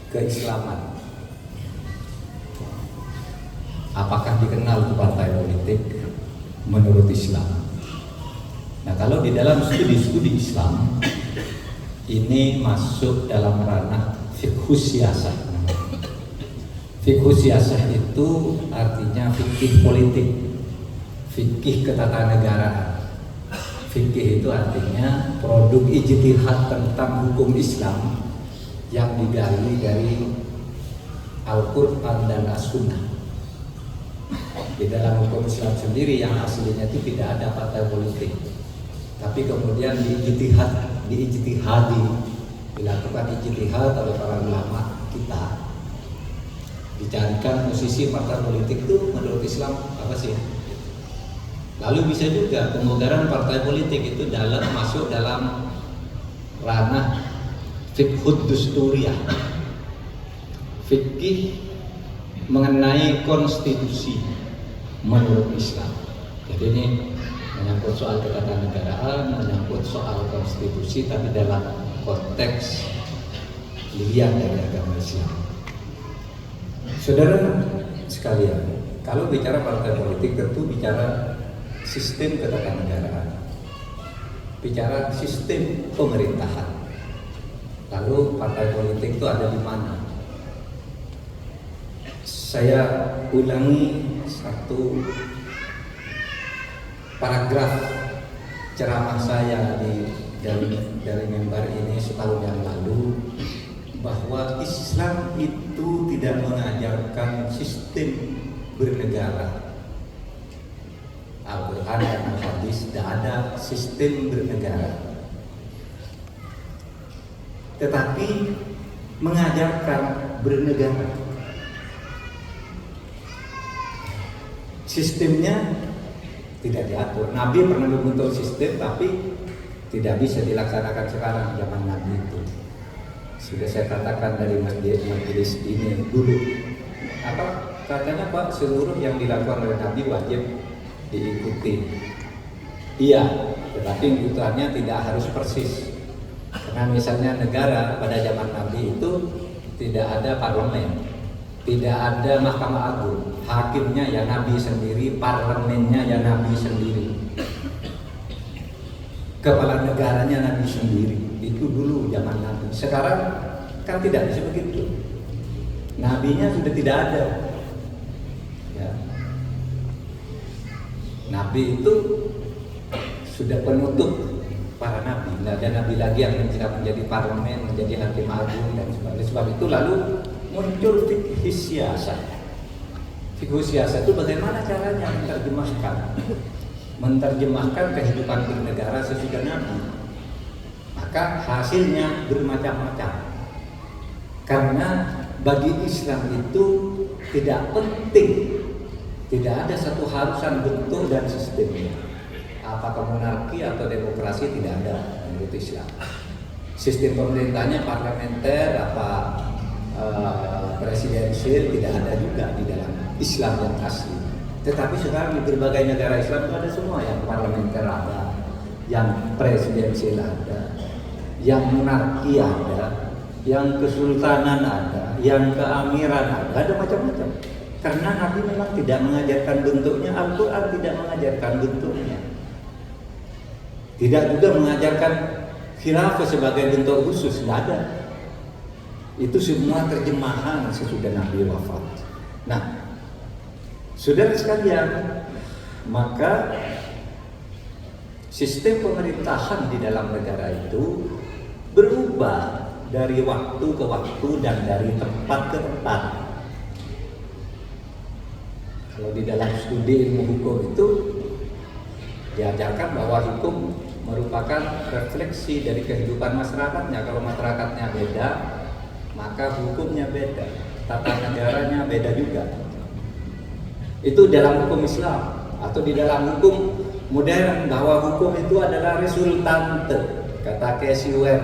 keislaman. Apakah dikenal itu partai politik menurut Islam? Nah, kalau di dalam studi-studi Islam ini masuk dalam ranah fiqhus siyasah. Fiqhus siyasah itu artinya fikih politik, fikih ketatanegaraan. Fikih itu artinya produk ijtihad tentang hukum Islam yang digali dari Al-Quran dan As-Sunnah. Di dalam hukum Islam sendiri yang aslinya itu tidak ada partai politik, tapi kemudian diijtihadi, dilakukan ijtihad oleh para ulama kita, dicarikan posisi partai politik itu menurut Islam apa sih? Lalu bisa juga pemugaran partai politik itu masuk dalam ranah fiqhud dusturiyah, fikih mengenai konstitusi menurut Islam. Jadi ini menyangkut soal ketatanegaraan, menyangkut soal konstitusi, tapi dalam konteks liar dari agama Islam. Saudara sekalian, kalau bicara partai politik tentu bicara sistem ketatanegaraan, bicara sistem pemerintahan. Lalu partai politik itu ada di mana? Saya ulangi satu paragraf ceramah saya dari mimbar ini setahun yang lalu, bahwa Islam itu tidak mengajarkan sistem bernegara. Al-Quran dan Al-Hadis tidak ada sistem bernegara, tetapi mengajarkan bernegara. Sistemnya tidak diatur. Nabi pernah membentuk sistem, tapi tidak bisa dilaksanakan sekarang zaman Nabi itu. Sudah saya katakan dari majelis ini dulu. Apa katanya Pak? Seluruh yang dilakukan oleh Nabi wajib diikuti. Iya, tetapi ikutannya tidak harus persis. Karena misalnya negara pada zaman Nabi itu tidak ada parlemen, tidak ada Mahkamah Agung, hakimnya ya Nabi sendiri, parlemennya ya Nabi sendiri, kepala negaranya Nabi sendiri. Itu dulu zaman Nabi. Sekarang kan tidak bisa begitu. Nabinya sudah tidak ada. Ya. Nabi itu sudah penutup para nabi. Tidak ada nabi lagi yang bisa menjadi parlemen, menjadi hakim agung dan sebagainya. Sebab itu lalu muncul fikih siyasah. Fikih siyasah itu bagaimana caranya menerjemahkan kehidupan bernegara sesudah Nabi. Maka hasilnya bermacam-macam. Karena bagi Islam itu tidak penting, tidak ada satu harusan bentuk dan sistemnya. Apakah monarki atau demokrasi tidak ada menurut Islam. Sistem pemerintahnya parlementer presidensial tidak ada juga di dalam Islam yang asli. Tetapi sekarang di berbagai negara Islam itu ada semua, yang parlementer ada, yang presidensial ada, yang monarki ada, yang kesultanan ada, yang keamiran ada macam-macam. Karena Nabi memang tidak mengajarkan bentuknya, Al-Quran tidak mengajarkan bentuknya, tidak juga mengajarkan khilafah sebagai bentuk khusus, tidak ada. Itu semua terjemahan sesudah Nabi wafat. Nah, saudara sekalian, maka sistem pemerintahan di dalam negara itu berubah dari waktu ke waktu dan dari tempat ke tempat. Kalau di dalam studi ilmu hukum itu diajarkan bahwa hukum merupakan refleksi dari kehidupan masyarakatnya. Kalau masyarakatnya beda, maka hukumnya beda, tata negaranya beda juga. Itu dalam hukum Islam. Atau di dalam hukum modern, bahwa hukum itu adalah resultante. Kata Casey Webb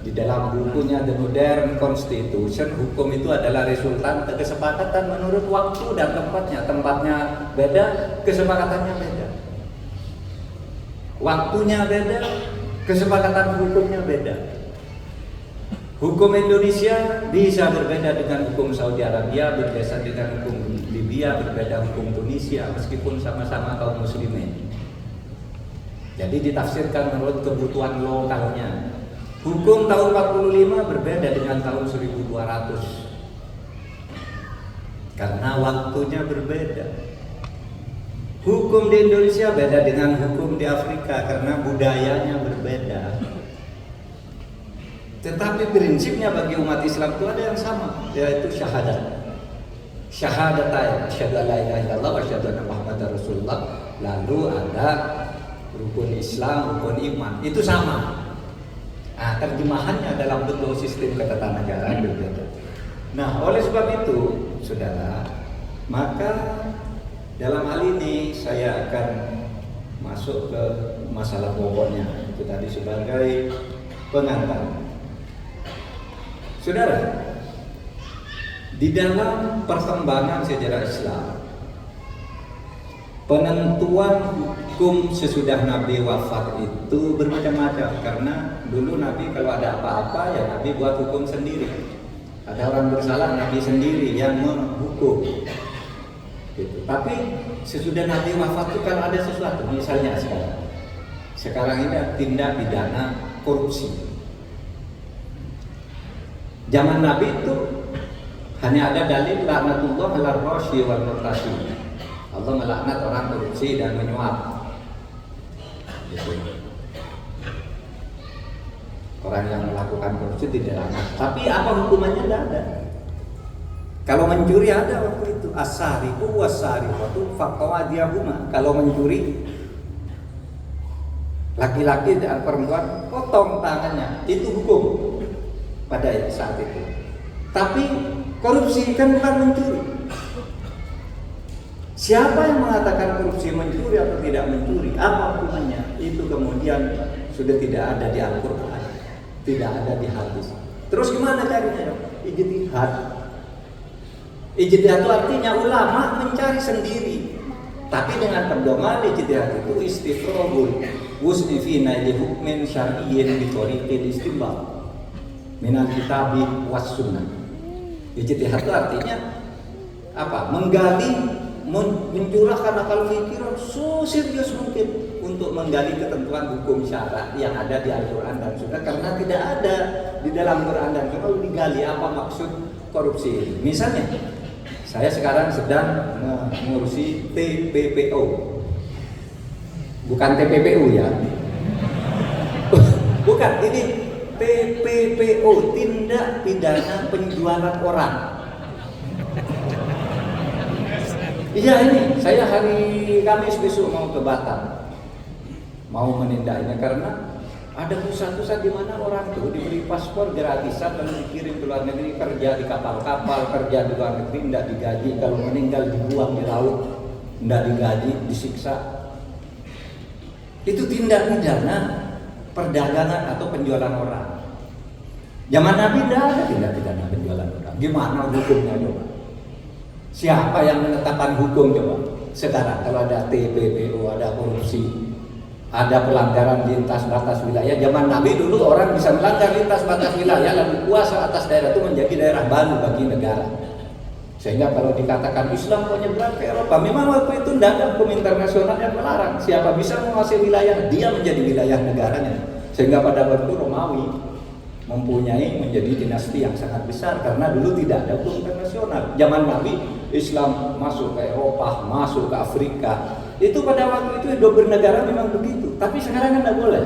di dalam bukunya The Modern Constitution, hukum itu adalah resultante, kesepakatan menurut waktu dan tempatnya. Tempatnya beda, kesepakatannya beda. Waktunya beda, kesepakatan hukumnya beda. Hukum Indonesia bisa berbeda dengan hukum Saudi Arabia, berbeda dengan hukum Libya, berbeda hukum Tunisia, meskipun sama-sama kaum muslimin. Jadi ditafsirkan menurut kebutuhan lokalnya. Hukum tahun 45 berbeda dengan tahun 1200. Karena waktunya berbeda. Hukum di Indonesia beda dengan hukum di Afrika karena budayanya berbeda. Tetapi prinsipnya bagi umat Islam itu ada yang sama, yaitu syahadat. Syahadatain, asyhadu an la ilaha illallah wa asyhadu anna Muhammadar Rasulullah. Lalu ada rukun Islam, rukun iman. Itu sama. Nah, terjemahannya dalam bentuk sistem ketatanegaraan berbeda. Nah, oleh sebab itu, saudara, maka dalam hal ini saya akan masuk ke masalah pokoknya. Itu tadi sebagai pengantar. Saudara, di dalam perkembangan sejarah Islam, penentuan hukum sesudah Nabi wafat itu bermacam-macam. Karena dulu Nabi kalau ada apa-apa ya Nabi buat hukum sendiri. Ada orang bersalah, Nabi sendiri yang menghukum. Gitu. Tapi sesudah Nabi wafat itu kalau ada sesuatu, misalnya sekarang ini ada tindak pidana korupsi. Zaman Nabi itu hanya ada dalil laknatullah ala rashi wal murtashi. Allah melaknat orang korupsi dan menyuap. Gitu. Orang yang melakukan korupsi tidak laknat. Tapi apa hukumannya tidak ada. Kalau mencuri ada waktu itu as-sariqu was-sariqatu faqawadiyahuma. Kalau mencuri laki-laki dan perempuan potong tangannya, itu hukum pada saat itu. Tapi korupsi kan bukan mencuri. Siapa yang mengatakan korupsi mencuri atau tidak mencuri? Apa hukumannya? Itu kemudian sudah tidak ada di Al-Quran, tidak ada di hadis. Terus gimana caranya? Ijtihad. Ijtihad itu artinya ulama mencari sendiri. Tapi dengan pedoman ijtihad itu istifrogul wusni fi naili hukmin syar'iyyin bi thariqil istinbat minal kitabi was sunnah. Ijtihad itu artinya apa? Menggali, mencurahkan akal pikiran serius mungkin untuk menggali ketentuan hukum syara yang ada di Al-Quran dan Sunnah, karena tidak ada di dalam Quran dan Sunnah digali apa maksud korupsi. Misalnya, saya sekarang sedang mengurusi TPPO, bukan TPPU ya, bukan, ini TPPO, tindak pidana penjualan orang. Iya, ini saya hari Kamis besok mau ke Batam, mau menindaknya karena ada pusat-pusat di mana orang tuh diberi paspor gratisan lalu dikirim ke luar negeri, kerja di kapal-kapal, kerja di luar negeri, tidak digaji, kalau meninggal dibuang di laut, tidak digaji, disiksa. Itu tindak pidana perdagangan atau penjualan orang. Zaman Nabi tidak ada tindak pidana penjualan orang. Gimana hukumnya coba? Siapa yang menetapkan hukum coba? Sekarang kalau ada TPPO, ada korupsi, ada pelanggaran lintas batas wilayah. Zaman Nabi dulu orang bisa melanggar lintas batas wilayah lalu kuasa atas daerah itu menjadi daerah baru bagi negara. Sehingga kalau dikatakan Islam mau nyebrang ke Eropa, memang waktu itu tidak ada hukum internasional yang melarang. Siapa bisa menguasai wilayah, dia menjadi wilayah negaranya. Sehingga pada waktu Romawi mempunyai menjadi dinasti yang sangat besar karena dulu tidak ada hukum internasional. Zaman Nabi Islam masuk ke Eropa, masuk ke Afrika. Itu pada waktu itu hidup bernegara memang begitu. Tapi sekarang kan tidak boleh.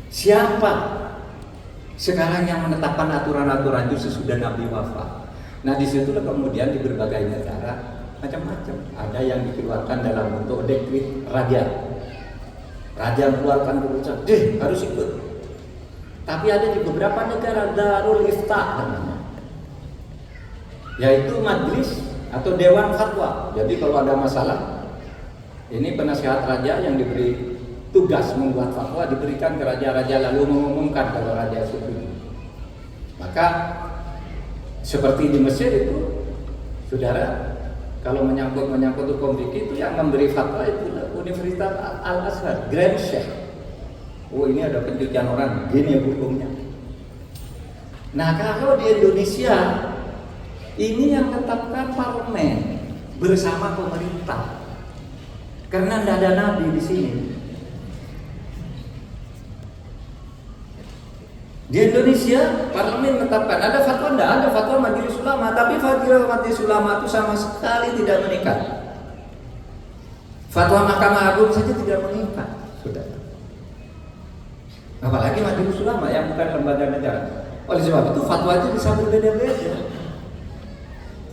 Siapa sekarang yang menetapkan aturan-aturan itu sesudah Nabi wafat? Nah disitulah kemudian di berbagai negara macam-macam. Ada yang dikeluarkan dalam bentuk dekret raja. Raja mengeluarkan keputusan, harus ikut. Tapi ada di beberapa negara Darul Iftah namanya, yaitu majelis atau dewan fatwa. Jadi kalau ada masalah, ini penasihat raja yang diberi tugas membuat fatwa diberikan ke raja-raja lalu mengumumkan kalau raja setuju. Maka seperti di Mesir itu, saudara, kalau menyangkut hukum fikih itu yang memberi fatwa itu Universitas Al-Azhar, Grand Sheikh. Oh ini ada pencucian orang, gini hukumnya. Nah, kalau di Indonesia ini yang tetapkan parlemen bersama pemerintah, karena tidak ada nabi di sini. Di Indonesia parlemen menetapkan, ada fatwa tidak? Ada fatwa Majelis Ulama, tapi fatwa Majelis Ulama itu sama sekali tidak mengikat. Fatwa Mahkamah Agung saja tidak mengikat, sudah. Apalagi Majelis Ulama yang bukan lembaga negara. Oleh sebab itu fatwa itu bisa berbeda-beda.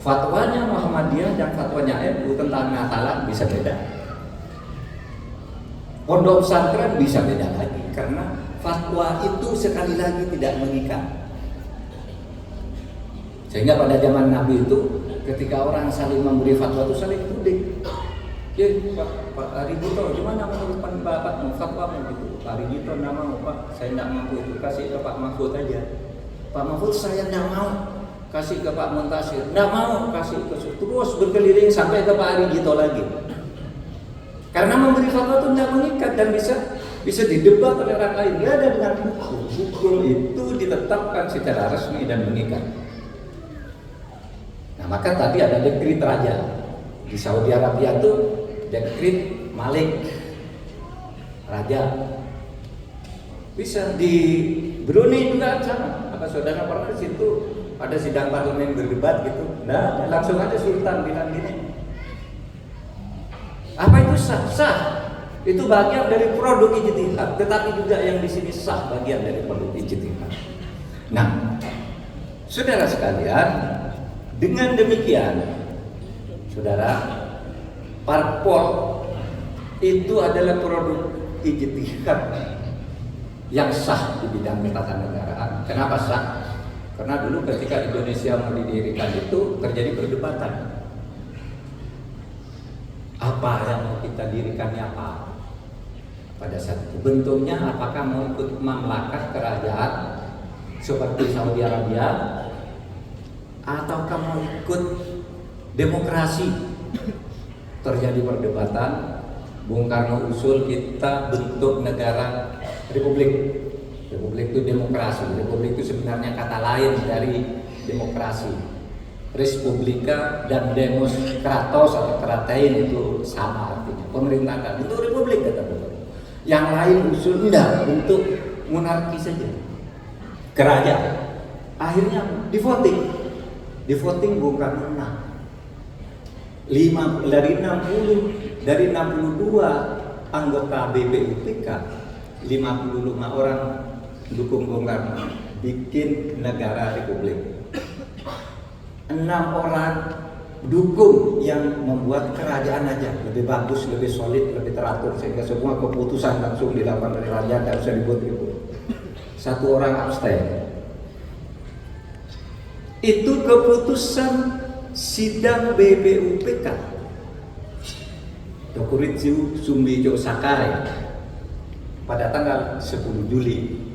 Fatwanya Muhammadiyah dan fatwanya NU tentang Natalan bisa beda. Pondok pesantren bisa beda lagi, karena fatwa itu sekali lagi tidak mengikat. Sehingga pada zaman Nabi itu ketika orang saling memberi fatwa itu saling tuding. Ya, Pak Arigito, gimana menurut pendapatmu fatwamu gitu? Pak Arigito tidak mau, Pak, saya tidak mampu itu, kasih ke Pak Mahfud aja. Pak Mahfud saya tidak mau, kasih ke Pak Muntasir, tidak mau, kasih ke, terus berkeliling sampai ke Pak Arigito lagi. Karena memberi fatwa itu tidak mengikat dan bisa didebat oleh orang lain. Dia ada dengan hukum. Hukum itu ditetapkan secara resmi dan mengikat. Nah, maka tadi ada dekrit raja di Saudi Arabia itu, dekrit Malik raja. Bisa di Brunei juga sama. Apa saudara pernah di situ ada sidang parlemen berdebat gitu? Nah, langsung aja sultan bilang gini. Apa itu sah? Sah. Itu bagian dari produk ijtihad, tetapi juga yang di sini sah bagian dari produk ijtihad. Nah, saudara sekalian, dengan demikian, saudara, parpol itu adalah produk ijtihad yang sah di bidang ketatanegaraan. Kenapa sah? Karena dulu ketika Indonesia mau didirikan itu terjadi perdebatan. Apa yang mau kita dirikannya apa? Pada saat itu bentuknya apakah mau ikut mamlakah kerajaan seperti Saudi Arabia, ataukah mau ikut demokrasi? Terjadi perdebatan. Bung Karno usul kita bentuk negara republik. Republik itu demokrasi. Republik itu sebenarnya kata lain dari demokrasi. Respublika dan demos kratos atau kratein itu sama artinya, pemerintahan. Itu republik kata Bung. Yang lain usul enggak, bentuk monarki saja, kerajaan. Akhirnya di voting Bung Karno menang. Dari 62 anggota BPUPK, 55 orang dukung Bung Karno bikin negara republik. 6 orang dukung yang membuat kerajaan aja lebih bagus, lebih solid, lebih teratur, sehingga semua keputusan langsung dilakukan oleh raja, tidak usah ribut-ribut. 1 orang abstain. Itu keputusan sidang BPUPK Dokuritsu Sumbijo Sakare pada tanggal 10 Juli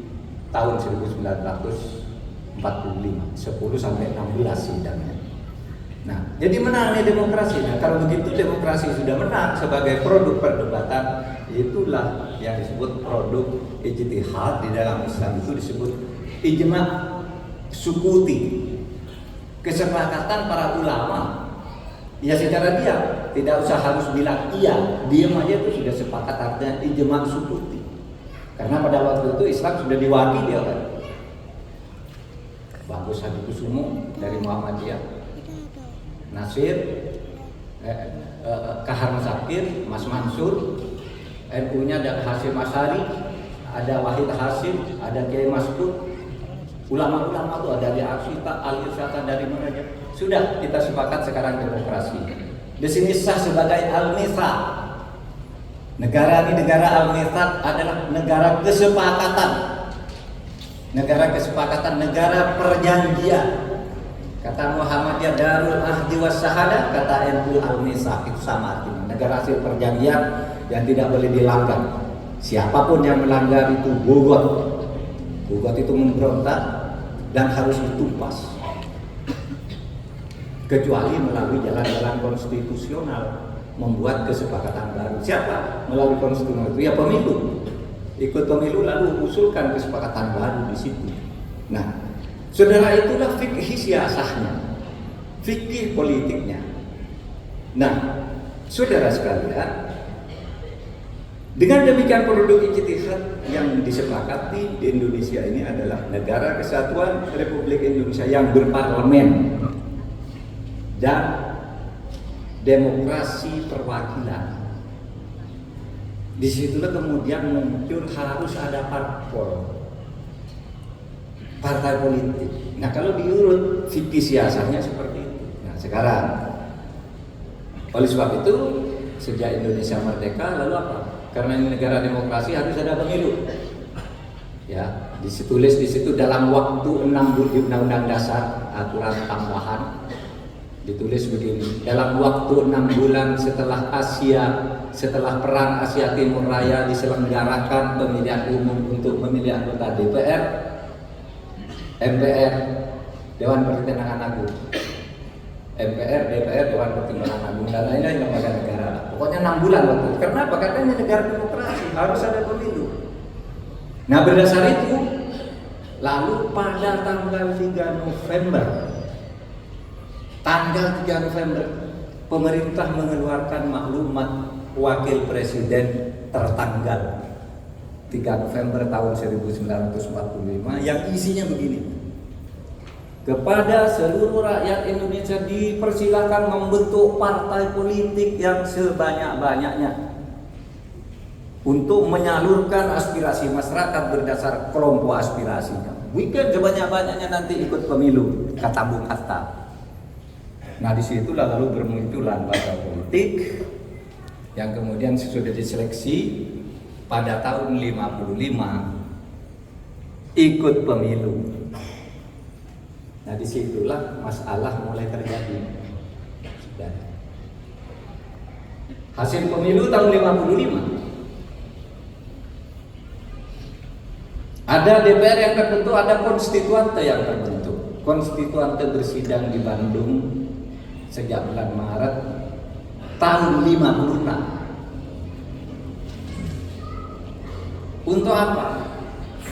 tahun 1945, 10 sampai 16 sidangnya. Nah, jadi menang nih demokrasi. Nah, kalau begitu demokrasi sudah menang sebagai produk perdebatan, itulah yang disebut produk ijtihad. Di dalam Islam itu disebut ijma' sukuti, kesepakatan para ulama. Ya secara diam, tidak usah harus bilang iya, diam aja itu sudah sepakat, artinya ijma' sukuti. Karena pada waktu itu Islam sudah diwakili oleh Bagus Hadi Kusumo dari Muhammadiyah, Nasir, Kahar Masakir, Mas Mansur, NU-nya ada Hasyim Asyari, ada Wahid Hasyim, ada Kiai Maskud, ulama-ulama itu ada di Arsita, Al-Irsata dari mana aja. Sudah kita sepakat sekarang demokrasi. Di sini sah sebagai Al-Mithaq. Negara ini negara Al-Mithaq adalah negara kesepakatan. Negara kesepakatan, negara perjanjian. Kata Muhammadiyah Darul Ahdi was Syahadah, kata NU Al-Mithaq, itu sama artinya. Negara hasil perjanjian yang tidak boleh dilanggar. Siapapun yang melanggar itu bogot. Bogot itu memberontak dan harus ditumpas. Kecuali melalui jalan-jalan konstitusional membuat kesepakatan baru. Siapa melalui konstitusional itu? Ya pemilu. Ikut pemilu lalu usulkan kesepakatan baru di situ. Nah, Saudara, itulah fikih siasahnya, fikih politiknya. Nah, saudara sekalian, dengan demikian produk ijtihad yang disepakati di Indonesia ini adalah Negara Kesatuan Republik Indonesia yang berparlemen dan demokrasi perwakilan. Disitulah kemudian muncul harus ada partai politik. Nah, kalau diurut fikih siasatnya seperti itu. Nah, sekarang oleh sebab itu sejak Indonesia merdeka lalu apa? Karena ini negara demokrasi harus ada pemilu. Ya, ditulis di situ dalam waktu 6 bulan di Undang-Undang Dasar aturan tambahan ditulis begini, dalam waktu 6 bulan setelah perang Asia Timur Raya diselenggarakan pemilihan umum untuk memilih anggota DPR, MPR, Dewan Pertimbangan Agung, MPR, DPR, Dewan Pertimbangan Agung, dan lain-lain lembaga negara. Pokoknya 6 bulan waktu. Kenapa? Karena ini negara demokrasi, harus ada pemilu. Nah, berdasar itu, lalu pada tanggal 3 November, pemerintah mengeluarkan maklumat wakil presiden tertanggal 3 November tahun 1945 yang isinya begini. Kepada seluruh rakyat Indonesia dipersilakan membentuk partai politik yang sebanyak-banyaknya untuk menyalurkan aspirasi masyarakat berdasar kelompok aspirasinya. Weekend sebanyak-banyaknya nanti ikut pemilu, kata Bung Hatta. Nah, disitulah lalu bermunculan partai politik yang kemudian sudah diseleksi pada tahun 55 ikut pemilu. Nah, disitulah masalah mulai terjadi. Dan hasil pemilu tahun 55 ada DPR yang terbentuk, ada konstituante yang terbentuk. Konstituante bersidang di Bandung sejak bulan Maret tahun 56. Untuk apa?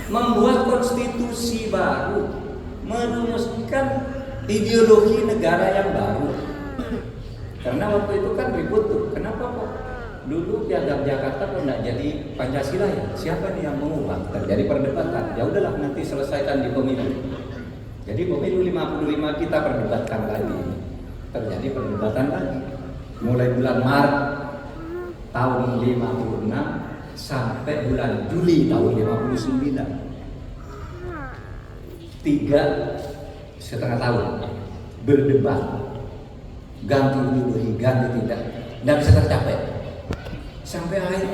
Membuat konstitusi baru, merumuskan ideologi negara yang baru. Karena waktu itu kan ribut tuh, kenapa kok dulu Piagam Jakarta kok nggak jadi Pancasila ya? Siapa nih yang mengubah? Terjadi perdebatan. Ya udahlah, nanti selesaikan di pemilu. Jadi pemilu 55 kita perdebatkan lagi. Terjadi perdebatan lagi. Mulai bulan Maret tahun 56 sampai bulan Juli tahun 59. 3,5 tahun berdebat, ganti ideologi, ganti tidak bisa tercapai sampai akhirnya